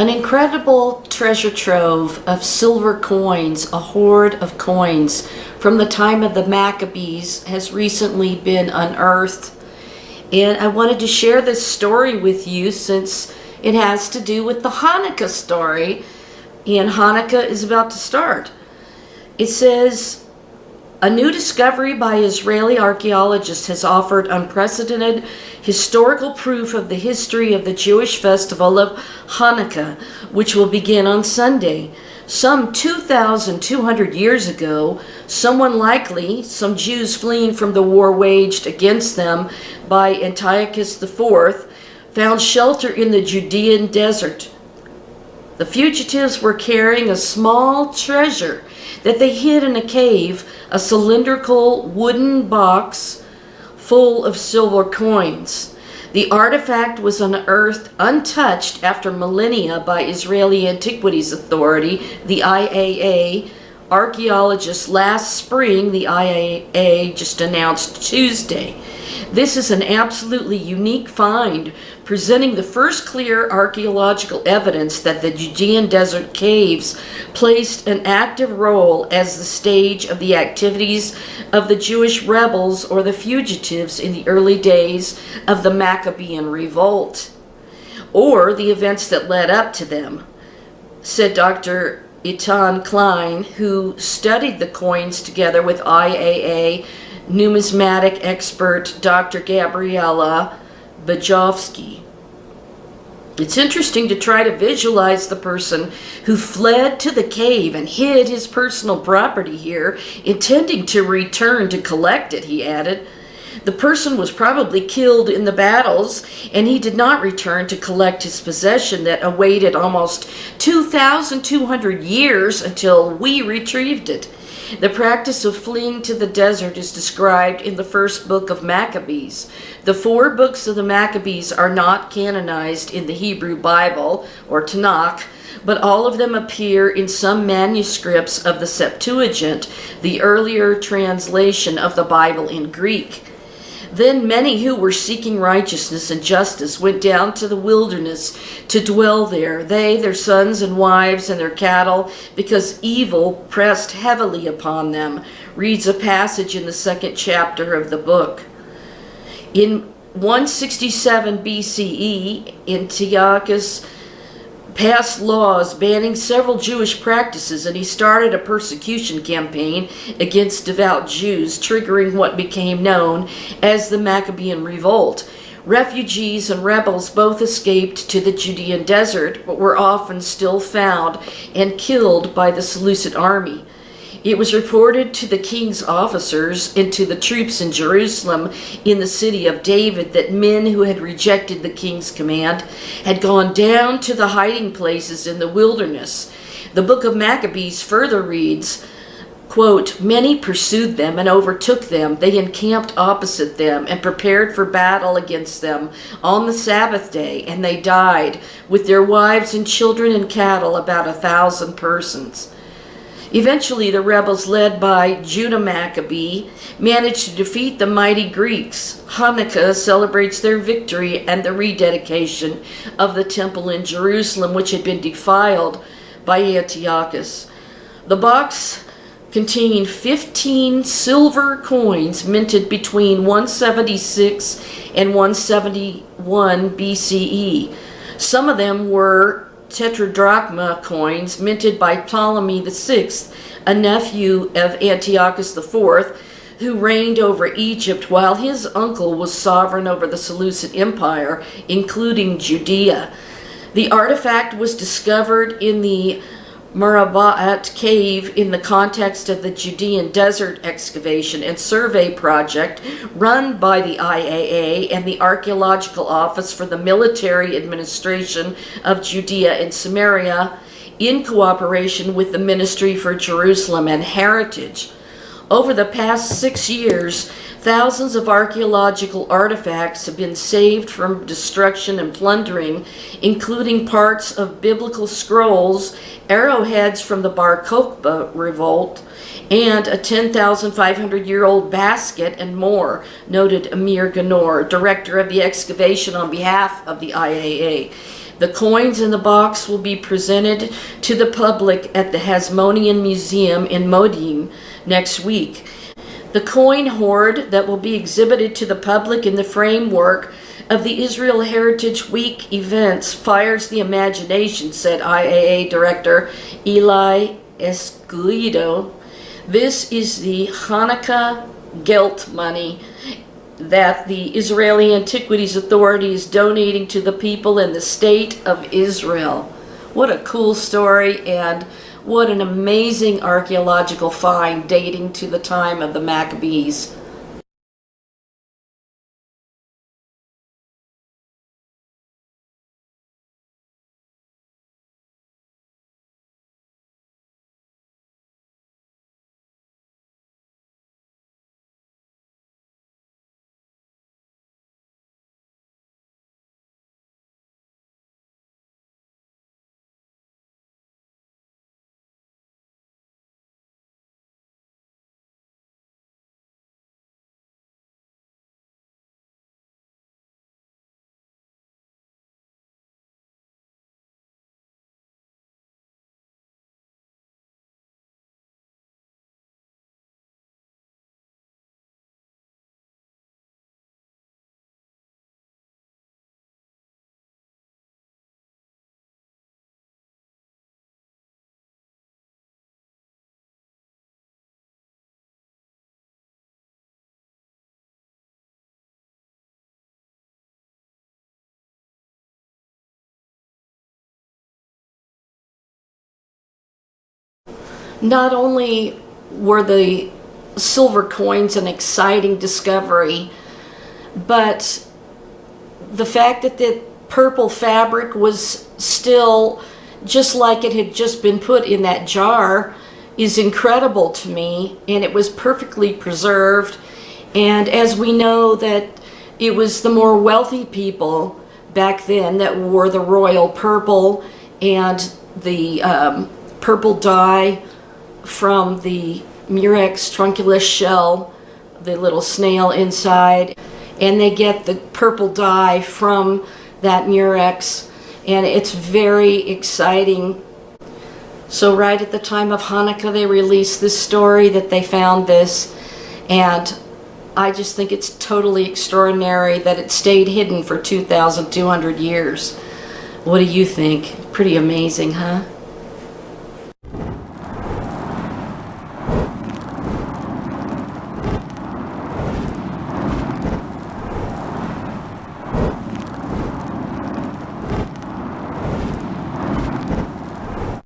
An incredible treasure trove of silver coins, a hoard of coins from the time of the Maccabees, has recently been unearthed. And I wanted to share this story with you since it has to do with the Hanukkah story, and Hanukkah is about to start. It says, a new discovery by Israeli archaeologists has offered unprecedented historical proof of the history of the Jewish festival of Hanukkah, which will begin on Sunday. Some 2,200 years ago, some Jews fleeing from the war waged against them by Antiochus IV, found shelter in the Judean desert. The fugitives were carrying a small treasure that they hid in a cave, a cylindrical wooden box full of silver coins. The artifact was unearthed untouched after millennia by Israeli Antiquities Authority, the IAA. Archaeologists last spring, the IAA just announced Tuesday. This is an absolutely unique find, presenting the first clear archaeological evidence that the Judean desert caves played an active role as the stage of the activities of the Jewish rebels or the fugitives in the early days of the Maccabean revolt, or the events that led up to them, said Dr. Itan Klein, who studied the coins together with IAA numismatic expert Dr. Gabriela Bajovsky. It's interesting to try to visualize the person who fled to the cave and hid his personal property here, intending to return to collect it, he added. The person was probably killed in the battles, and he did not return to collect his possession that awaited almost 2,200 years until we retrieved it. The practice of fleeing to the desert is described in the first book of Maccabees. The 4 books of the Maccabees are not canonized in the Hebrew Bible, or Tanakh, but all of them appear in some manuscripts of the Septuagint, the earlier translation of the Bible in Greek. Then many who were seeking righteousness and justice went down to the wilderness to dwell there, they, their sons and wives, and their cattle, because evil pressed heavily upon them, reads a passage in the 2nd chapter of the book. In 167 BCE, Antiochus passed laws banning several Jewish practices, and he started a persecution campaign against devout Jews, triggering what became known as the Maccabean Revolt. Refugees and rebels both escaped to the Judean desert, but were often still found and killed by the Seleucid army. It was reported to the king's officers and to the troops in Jerusalem in the city of David that men who had rejected the king's command had gone down to the hiding places in the wilderness. The book of Maccabees further reads, quote, many pursued them and overtook them. They encamped opposite them and prepared for battle against them on the Sabbath day, and they died with their wives and children and cattle, about 1,000 persons. Eventually, the rebels led by Judah Maccabee managed to defeat the mighty Greeks. Hanukkah celebrates their victory and the rededication of the temple in Jerusalem, which had been defiled by Antiochus. The box contained 15 silver coins minted between 176 and 171 BCE. Some of them were tetradrachma coins minted by Ptolemy VI, a nephew of Antiochus IV, who reigned over Egypt while his uncle was sovereign over the Seleucid Empire, including Judea. The artifact was discovered in the maranath cave in the context of the Judean desert excavation and survey project run by the IAA and the Archaeological Office for the Military Administration of Judea and Samaria, in cooperation with the Ministry for Jerusalem and Heritage. Over the past 6 years, thousands of archaeological artifacts have been saved from destruction and plundering, including parts of biblical scrolls, arrowheads from the Bar Kokhba revolt, and a 10,500-year-old basket and more, noted Amir Ganor, director of the excavation on behalf of the IAA. The coins in the box will be presented to the public at the Hasmonean Museum in Modim next week. The coin hoard that will be exhibited to the public in the framework of the Israel Heritage Week events fires the imagination, said IAA Director Eli Escuido. This is the Hanukkah gelt money that the Israeli Antiquities Authority is donating to the people in the state of Israel. What a cool story, and what an amazing archaeological find dating to the time of the Maccabees. Not only were the silver coins an exciting discovery, but the fact that the purple fabric was still just like it had just been put in that jar is incredible to me, and it was perfectly preserved. And as we know that it was the more wealthy people back then that wore the royal purple and the purple dye from the Murex trunculus shell, the little snail inside, and they get the purple dye from that Murex, and it's very exciting. So right at the time of Hanukkah, they released this story that they found this, and I just think it's totally extraordinary that it stayed hidden for 2,200 years. What do you think? Pretty amazing, huh?